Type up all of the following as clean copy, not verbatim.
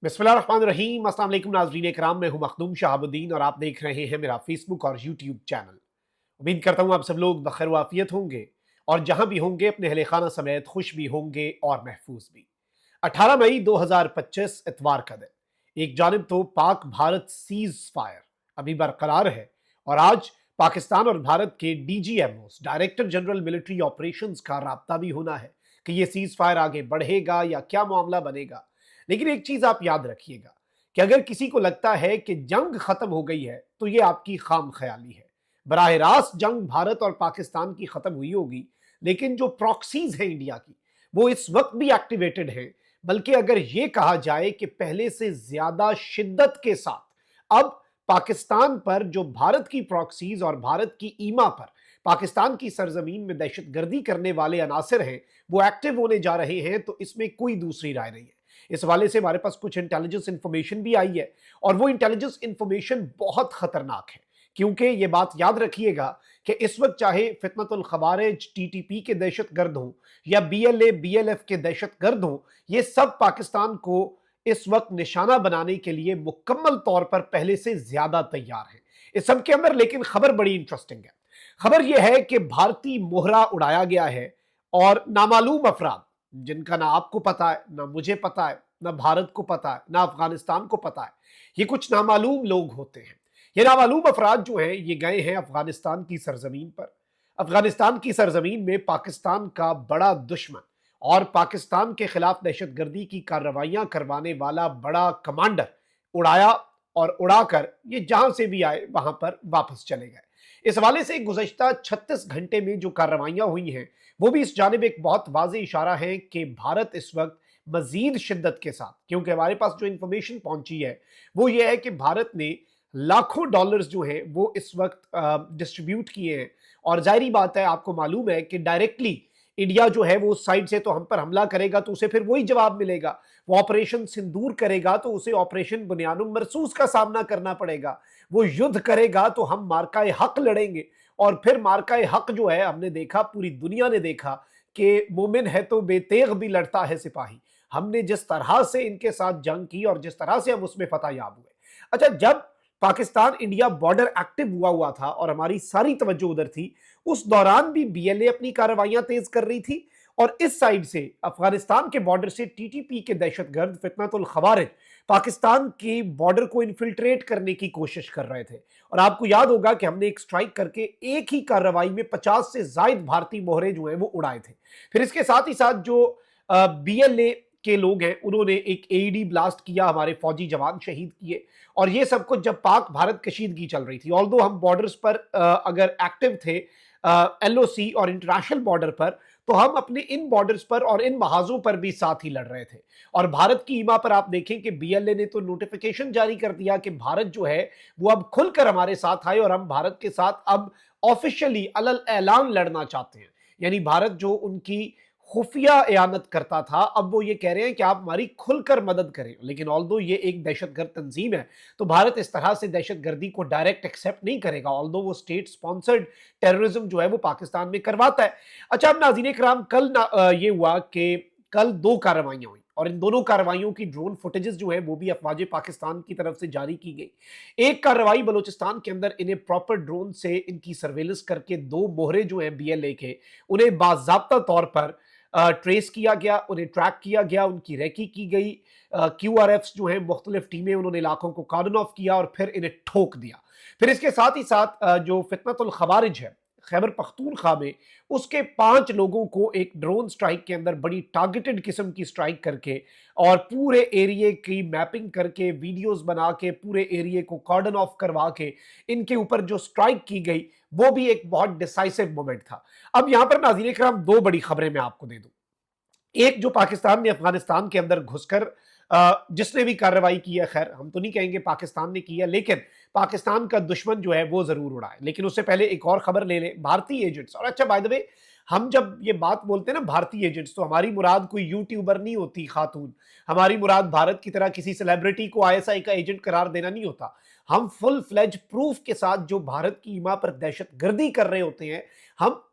बिस्मिल्लाहिर्रहमानिर्रहीम। अस्सलाम वालेकुम नाज़रीन कराम, मैं हूं मखदूम शहाबुद्दीन और आप देख रहे हैं मेरा फेसबुक और यूट्यूब चैनल। उम्मीद करता हूं आप सब लोग बखैर वाफियत होंगे और जहां भी होंगे अपने अहले खाना समेत खुश भी होंगे और महफूज भी। 18 मई 2025 इतवार का दिन। एक जानिब तो पाक भारत सीज फायर अभी बरकरार है और आज पाकिस्तान और भारत के DGMO director general military operations का राब्ता भी होना है कि ये सीज फायर आगे बढ़ेगा या क्या मामला बनेगा। लेकिन एक चीज आप याद रखिएगा कि अगर किसी को लगता है कि जंग खत्म हो गई है तो ये आपकी खाम ख्याली है। बराह रास्त जंग भारत और पाकिस्तान की खत्म हुई होगी, लेकिन जो प्रॉक्सीज हैं इंडिया की वो इस वक्त भी एक्टिवेटेड हैं। बल्कि अगर ये कहा जाए कि पहले से ज्यादा शिद्दत के साथ अब पाकिस्तान पर जो भारत की प्रॉक्सीज और भारत की ईमा पर पाकिस्तान की सरजमीन में दहशतगर्दी करने वाले अनासर हैं वो एक्टिव होने जा रहे हैं, तो इसमें कोई दूसरी राय नहीं है। इस हवाले से हमारे पास कुछ इंटेलिजेंस इंफॉर्मेशन भी आई है और वो इंटेलिजेंस इंफॉर्मेशन बहुत खतरनाक है, क्योंकि ये बात याद रखिएगा कि इस वक्त चाहे फितनतुल खवारिज टीटीपी के दहशतगर्द हों या बीएलए बीएलएफ के दहशतगर्द हों, ये सब पाकिस्तान को इस वक्त निशाना बनाने के लिए मुकम्मल तौर पर पहले से ज्यादा तैयार हैं। इस सब के अंदर लेकिन खबर बड़ी इंटरेस्टिंग है। खबर यह है कि भारतीय मोहरा उड़ाया गया है और नामालूम अफराद, जिनका ना आपको पता है, ना मुझे पता है, ना भारत को पता है, ना अफगानिस्तान को पता है, ये कुछ नामालूम लोग होते हैं। ये नामालूम अफराद जो हैं ये गए हैं अफगानिस्तान की सरजमीन पर। अफगानिस्तान की सरजमीन में पाकिस्तान का बड़ा दुश्मन और पाकिस्तान के खिलाफ दहशतगर्दी की कार्रवाइयां करवाने वाला बड़ा कमांडर उड़ाया और उड़ाकर ये जहां से भी आए वहां पर वापस चले गए। इस हवाले से गुज़श्ता 36 घंटे में जो कार्रवाइयां हुई हैं वो भी इस जानिब एक बहुत वाज़ेह इशारा है कि भारत इस वक्त मजीद शिद्दत के साथ, क्योंकि हमारे पास जो इंफॉर्मेशन पहुंची है वो ये है कि भारत ने लाखों डॉलर्स जो हैं वो इस वक्त डिस्ट्रीब्यूट किए हैं। और जाहिर बात है, आपको मालूम है कि डायरेक्टली इंडिया जो है वो उस साइड से तो हम पर हमला करेगा तो उसे फिर वही जवाब मिलेगा। वो ऑपरेशन सिंदूर करेगा तो उसे ऑपरेशन बुनियानुम मरसूस का सामना करना पड़ेगा। वो युद्ध करेगा तो हम मार्काए हक लड़ेंगे और फिर मार्काए हक जो है, हमने देखा, पूरी दुनिया ने देखा कि मोमिन है तो बेतेग भी लड़ता है सिपाही। हमने जिस तरह से इनके साथ जंग की और जिस तरह से हम उसमें फतह याब हुए। अच्छा, जब पाकिस्तान इंडिया बॉर्डर एक्टिव हुआ हुआ था और हमारी सारी तवज्जो उधर थी, उस दौरान भी बीएलए अपनी कार्रवाइयां तेज कर रही थी और इस साइड से अफगानिस्तान के बॉर्डर से टीटीपी के दहशतगर्द फितनतुल खवारिज पाकिस्तान के बॉर्डर को इन्फिल्ट्रेट करने की कोशिश कर रहे थे। और आपको याद होगा कि हमने एक स्ट्राइक करके एक ही कार्रवाई में 50 से ज्यादा भारतीय मोहरे जो हैं वो उड़ाए थे। फिर इसके साथ ही साथ जो बीएलए के लोग हैं उन्होंने एक एईडी ब्लास्ट किया, हमारे फौजी जवान शहीद किए। और ये सब कुछ जब पाक भारत कशीदगी चल रही थी, ऑल्दो हम बॉर्डर्स पर अगर एक्टिव थे एलओसी और इंटरनेशनल बॉर्डर पर, तो हम अपने इन बॉर्डर्स पर और इन महाजों पर भी साथ ही लड़ रहे थे। और भारत की ईमा पर आप देखें कि बीएलए ने तो नोटिफिकेशन जारी कर दिया कि भारत जो है वो अब खुलकर हमारे साथ आए और हम भारत के साथ अब ऑफिशियली अलल ऐलान लड़ना चाहते हैं। यानी भारत जो उनकी खुफिया एयानत करता था, अब वो ये कह रहे हैं कि आप हमारी खुलकर मदद करें। लेकिन ऑल्दो ये एक दहशतगर्द तंजीम है तो भारत इस तरह से दहशतगर्दी को डायरेक्ट एक्सेप्ट नहीं करेगा, ऑल्दो वो स्टेट स्पॉन्सर्ड टेररिज्म जो है वो पाकिस्तान में करवाता है। अच्छा, अब नाज़रीन कराम, कल ये हुआ कि कल दो कार्रवाइयां हुई और इन दोनों कार्रवाइयों की ड्रोन फुटेजेस जो है वो भी अफवाज पाकिस्तान की तरफ से जारी की गई। एक कार्रवाई बलूचिस्तान के अंदर इन्हें प्रॉपर ड्रोन से इनकी सर्वेलेंस करके दो मोहरे जो हैं बीएलए के, उन्हें बाज़ाब्ता तौर पर ट्रेस किया गया, उन्हें ट्रैक किया गया, उनकी रैकी की गई। क्यूआरएफ्स जो हैं मुख्तलिफ टीमें, उन्होंने इलाकों को कार्डन ऑफ किया और फिर इन्हें ठोक दिया। फिर इसके साथ ही साथ जो फितनतुल खवारिज है खैबर पख्तूनख्वा में, उसके 5 लोगों को एक ड्रोन स्ट्राइक के अंदर बड़ी टारगेटेड किस्म की स्ट्राइक करके और पूरे एरिए की मैपिंग करके वीडियोस बना के पूरे एरिए को कॉर्डन ऑफ करवा के इनके ऊपर जो स्ट्राइक की गई वो भी एक बहुत डिसाइसिव मोमेंट था। अब यहां पर नाज़रीन करम दो बड़ी खबरें मैं आपको दे दूं। एक, जो पाकिस्तान ने अफगानिस्तान के अंदर घुसकर जिसने भी कार्रवाई की है, खैर हम तो नहीं कहेंगे पाकिस्तान ने की है, लेकिन पाकिस्तान का दुश्मन जो है वो जरूर उड़ा है। लेकिन उससे पहले एक और खबर ले लें, भारतीय एजेंट्स। और अच्छा, बाय द वे, हम जब ये बात बोलते हैं ना भारतीय एजेंट्स, तो हमारी मुराद कोई यूट्यूबर नहीं होती खातून, हमारी मुराद भारत की तरह किसी सेलिब्रिटी को आईएसआई का एजेंट करार देना नहीं होता। हम फुल फ्लेज प्रूफ के साथ जो भारत की ईमा पर दहशत गर्दी कर रहे होते हैं, हम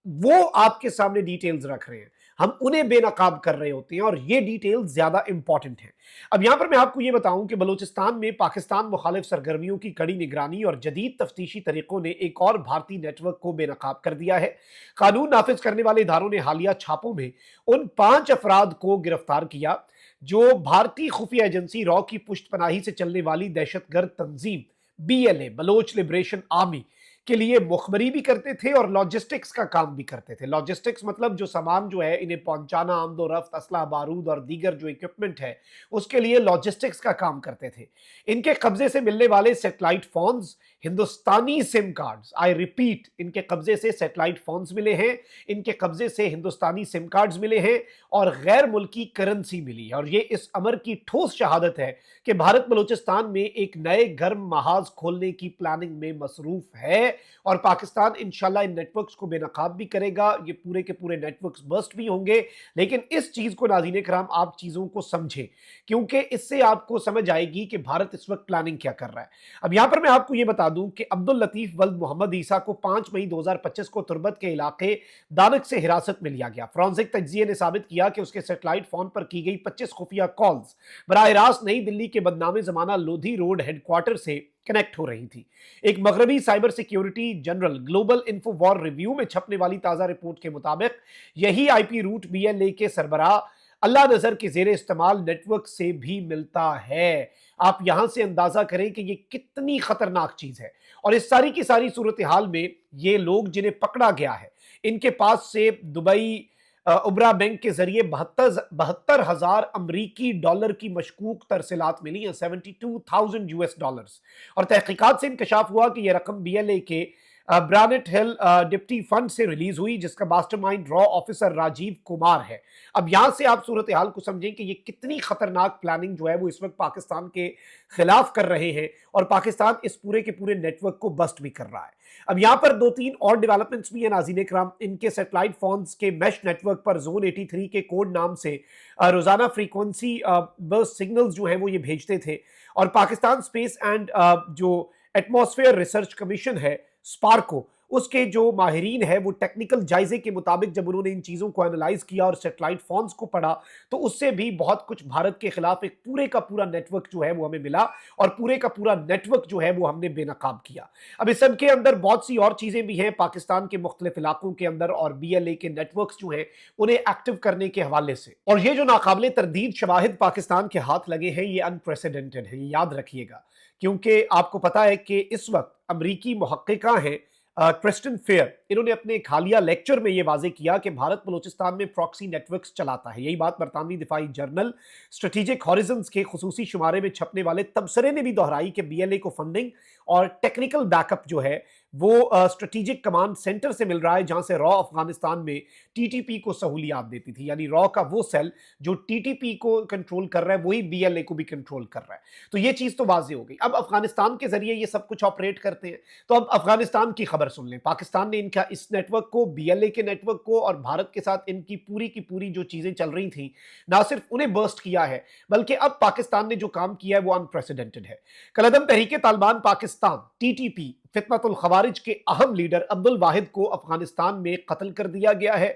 वो आपके सामने डिटेल्स रख रहे हैं। हम उन्हें बेनकाब कर रहे होते हैं, और ये डिटेल ज्यादा इंपॉर्टेंट है। अब यहां पर मैं आपको ये बताऊं कि बलूचिस्तान में पाकिस्तान मुखालिफ सरगर्मियों की कड़ी निगरानी और जदीद तफ्तीशी तरीकों ने एक और भारतीय नेटवर्क को बेनकाब कर दिया है। कानून नाफिज करने वाले इदारों ने हालिया छापों में उन 5 अफराद को गिरफ्तार किया जो भारतीय खुफिया एजेंसी रॉ की पुष्टपनाही से चलने वाली दहशतगर्द तंजीम BLA, बलोच लिबरेशन आर्मी, के लिए मुखबरी भी करते थे और लॉजिस्टिक्स का काम भी करते थे। लॉजिस्टिक्स मतलब जो सामान जो है इन्हें पहुंचाना, आमदोरफ्त, असला बारूद और दीगर जो इक्विपमेंट है उसके लिए लॉजिस्टिक्स का काम करते थे। इनके कब्जे से मिलने वाले satellite phones, Hindustani SIM cards, I repeat, इनके कब्जे से सैटेलाइट फोन्स मिले हैं, इनके कब्जे से हिंदुस्तानी सिम कार्ड्स मिले हैं और गैर मुल्की करेंसी मिली है। और ये इस अमर की ठोस शहादत है कि भारत बलूचिस्तान में एक नए गर्म महाज खोलने की प्लानिंग में मसरूफ है, और पाकिस्तान इंशाल्लाह इन नेटवर्क्स को बेनकाब भी करेगा। ये पूरे के पूरे नेटवर्क्स बस्ट भी होंगे। लेकिन इस चीज को नाज़रीन कराम आप चीजों को समझें, क्योंकि इससे आपको समझ आएगी कि भारत इस वक्त प्लानिंग क्या कर रहा है। अब यहां पर मैं आपको यह बता दूं कि अब्दुल लतीफ वल्द मोहम्मद ईसा को 5 मई 2025 को तुर्बत के इलाके दानक से हिरासत में लिया गया। फॉरेंसिक तज्जिये ने साबित किया कि उसके सैटेलाइट फोन पर की गई 25 खुफिया कॉल्स बराह रास्त नई दिल्ली के बदनामे जमाना लोधी रोड हेडक्वार्टर से कनेक्ट हो रही थी। एक मगरबी cyber security journal global info war review में छपने वाली ताजा रिपोर्ट के मुताबिक यही आईपी रूट BLA के सरबराह अल्लाह नजर के जेर इस्तेमाल नेटवर्क से भी मिलता है। आप यहां से अंदाजा करें कि ये कितनी खतरनाक चीज है। और इस सारी की सारी सूरत हाल में ये लोग जिन्हें पकड़ा गया है, इनके पास से दुबई उबरा बैंक के जरिए 72,000 अमरीकी डॉलर की मशकूक तरसीलात मिली हैं, $72,000। और तहकीकात से इंकशाफ हुआ कि यह रकम BLA के ब्रानेट हिल डिप्टी फंड से रिलीज हुई, जिसका मास्टरमाइंड रॉ ऑफिसर राजीव कुमार है। अब यहां से आप सूरत हाल को समझें कि ये कितनी खतरनाक प्लानिंग जो है वो इस वक्त पाकिस्तान के खिलाफ कर रहे हैं, और पाकिस्तान इस पूरे के पूरे नेटवर्क को बस्ट भी कर रहा है। अब यहां पर 2-3 और डेवलपमेंट्स भी हैं नाज़रीन इकराम। इनके सैटेलाइट फोन्स के मैश नेटवर्क पर जोन 83 के कोड नाम से रोजाना फ्रीक्वेंसी बर्स्ट सिग्नल्स जो है वो ये भेजते थे। और पाकिस्तान स्पेस एंड जो एटमॉस्फेयर रिसर्च कमीशन है, स्पार्को, उसके जो माहिरीन है वो टेक्निकल जायजे के मुताबिक जब उन्होंने इन चीजों को एनालाइज किया और सैटेलाइट फोन्स को पढ़ा, तो उससे भी बहुत कुछ भारत के खिलाफ एक पूरे का पूरा नेटवर्क जो है वो हमें मिला, और पूरे का पूरा नेटवर्क जो है वो हमने बेनकाब किया। अब इस सब के अंदर बहुत सी और चीजें भी हैं पाकिस्तान के मुख्तलिफ इलाकों के अंदर, और BLA के नेटवर्क जो हैं उन्हें एक्टिव करने के हवाले से। और ये जो नाकाबिले तरदीद शवाहिद पाकिस्तान के हाथ लगे हैं, ये अनप्रेसिडेंटेड है, ये याद रखिएगा। क्योंकि आपको पता है कि इस वक्त अमरीकी मुहक्किका हैं क्रिस्टन फेयर, इन्होंने अपने एक हालिया लेक्चर में यह वाजे किया कि भारत बलूचिस्तान में प्रॉक्सी नेटवर्क्स चलाता है। यही बात बरतानवी दिफाई जर्नल स्ट्रेटेजिक हॉरिजन्स के खुसूसी शुमारे में छपने वाले तबसरे ने भी दोहराई कि BLA को फंडिंग और टेक्निकल बैकअप जो है वो स्ट्रेटेजिक कमांड सेंटर से मिल रहा है, जहां से रॉ अफगानिस्तान में TTP को सहूलियात देती थी। यानी रॉ का वो सेल जो TTP को कंट्रोल कर रहा है वही BLA को भी कंट्रोल कर रहा है। तो ये चीज तो वाज़ेह हो गई। अब अफगानिस्तान के जरिए ये सब कुछ ऑपरेट करते हैं। तो अब अफगानिस्तान की खबर सुन लें। पाकिस्तान ने इनका इस नेटवर्क को, BLA के नेटवर्क को और भारत के साथ इनकी पूरी की पूरी जो चीजें चल रही थी, ना सिर्फ उन्हें बर्स्ट किया है, बल्कि अब पाकिस्तान ने जो काम किया है वो अनप्रेसिडेंटेड है। कलअदम तहरीक तालिबान पाकिस्तान TTP फितनतुल खवारिज के अहम लीडर अब्दुल वाहिद को अफगानिस्तान में कत्ल कर दिया गया है।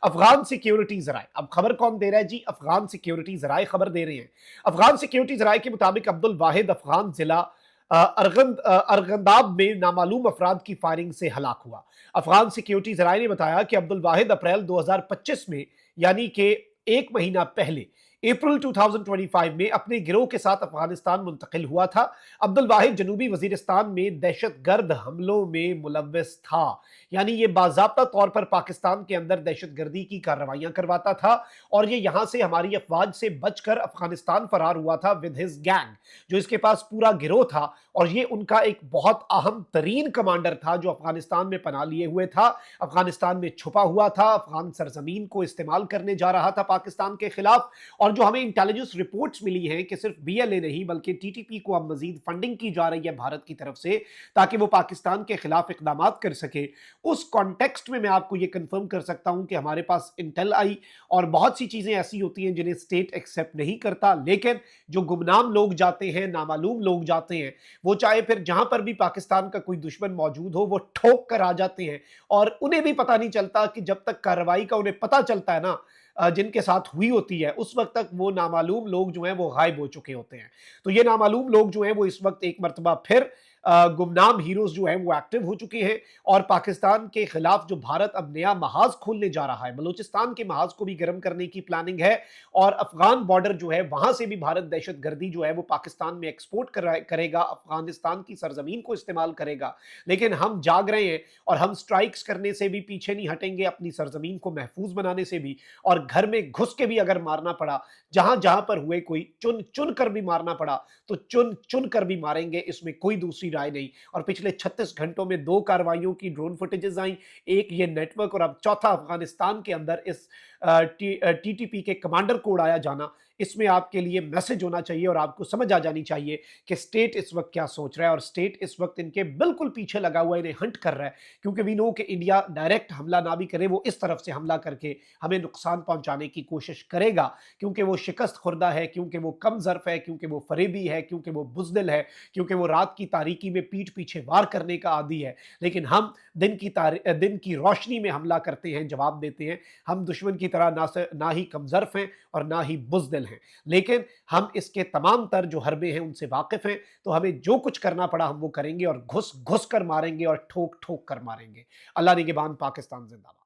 अफगान सिक्योरिटी जराए, अब खबर कौन दे रहा है जी? अफगान सिक्योरिटी जराए खबर दे रहे हैं। अफगान सिक्योरिटी जराए के मुताबिक अब्दुल वाहिद अफगान जिला अरगंदाब में नामालूम अफराद की फायरिंग से हलाक हुआ। अफगान सिक्योरिटी जराए ने बताया कि अब्दुल वाहिद अप्रैल 2025 में, यानी कि एक महीना पहले, अप्रैल 2025 में अपने गिरोह के साथ अफगानिस्तान मुंतकिल हुआ था। अब्दुल वाहिद जनूबी वजीरिस्तान में दहशतगर्द हमलों में मुलव्वस था, यानी ये बाज़ाब्ता तौर पर पाकिस्तान के अंदर दहशतगर्दी की कार्रवाइयां करवाता था, और ये यहां से हमारी अफवाज से बचकर अफगानिस्तान फरार हुआ था विद हिज गैंग, जो इसके पास पूरा गिरोह था। और ये उनका एक बहुत अहम तरीन कमांडर था जो अफगानिस्तान में पनाह लिए हुए था, अफगानिस्तान में छुपा हुआ था, अफगान सरजमीन को इस्तेमाल करने जा रहा था पाकिस्तान के खिलाफ। और जो हमें इंटेलिजेंस रिपोर्ट्स मिली हैं कि सिर्फ BLA नहीं बल्कि TTP को अब मजीद फंडिंग की जा रही है भारत की तरफ से, ताकि वो पाकिस्तान के खिलाफ इकदाम कर सके। उस कॉन्टेक्स्ट में मैं आपको ये कंफर्म कर सकता हूं कि हमारे पास इंटेल आई, और बहुत सी चीजें ऐसी होती हैं जिन्हें स्टेट एक्सेप्ट नहीं करता, लेकिन जो गुमनाम लोग जाते हैं, नामालूम लोग जाते हैं, वो चाहे फिर जहां पर भी पाकिस्तान का कोई दुश्मन मौजूद हो वो ठोक कर आ जाते हैं, और उन्हें भी पता नहीं चलता कि जब तक कार्रवाई का उन्हें पता चलता है ना, जिनके साथ हुई होती है, उस वक्त तक वो नामालूम लोग जो हैं वो गायब हो चुके होते हैं। तो ये नामालूम लोग जो हैं वो इस वक्त एक मर्तबा फिर गुमनाम हीरोज जो हैं वो एक्टिव हो चुके हैं, और पाकिस्तान के खिलाफ जो भारत अब नया महाज खोलने जा रहा है, बलूचिस्तान के महाज को भी गर्म करने की प्लानिंग है, और अफगान बॉर्डर जो है वहां से भी भारत दहशतगर्दी जो है वो पाकिस्तान में एक्सपोर्ट करेगा, अफगानिस्तान की सरजमीन को इस्तेमाल करेगा। लेकिन हम जाग रहे हैं और हम स्ट्राइक्स करने से भी पीछे नहीं हटेंगे, अपनी सरजमीन को महफूज बनाने से भी, और घर में घुस के भी अगर मारना पड़ा, जहां जहां पर हुए कोई चुन चुन कर भी मारना पड़ा तो चुन चुन कर भी मारेंगे, इसमें कोई दूसरी राय नहीं। और पिछले 36 घंटों में 2 कार्रवाइयों की ड्रोन फुटेजेस आई, एक ये नेटवर्क, और अब चौथा अफगानिस्तान के अंदर इस टीटीपी के कमांडर को उड़ाया जाना। इसमें आपके लिए मैसेज होना चाहिए और आपको समझ आ जानी चाहिए कि स्टेट इस वक्त क्या सोच रहा है, और स्टेट इस वक्त इनके बिल्कुल पीछे लगा हुआ इन्हें हंट कर रहा है, क्योंकि वी नो कि इंडिया डायरेक्ट हमला ना भी करे, वो इस तरफ से हमला करके हमें नुकसान पहुंचाने की कोशिश करेगा, क्योंकि वो शिकस्त खुर्दा है, क्योंकि वो कम ज़र्फ है, क्योंकि वो फरेबी है, क्योंकि वो बुज़दिल है, क्योंकि वो रात की तारीकी में पीठ पीछे वार करने का आदी है। लेकिन हम दिन की रोशनी में हमला करते हैं, जवाब देते हैं। हम दुश्मन की तरह ना ही कमज़र्फ हैं और ना ही बुज़दिल हैं, लेकिन हम इसके तमाम तर जो हरबे हैं उनसे वाकिफ़ हैं। तो हमें जो कुछ करना पड़ा हम वो करेंगे, और घुस घुस कर मारेंगे और ठोक ठोक कर मारेंगे। अल्लाह निगहबान, पाकिस्तान जिंदाबाद।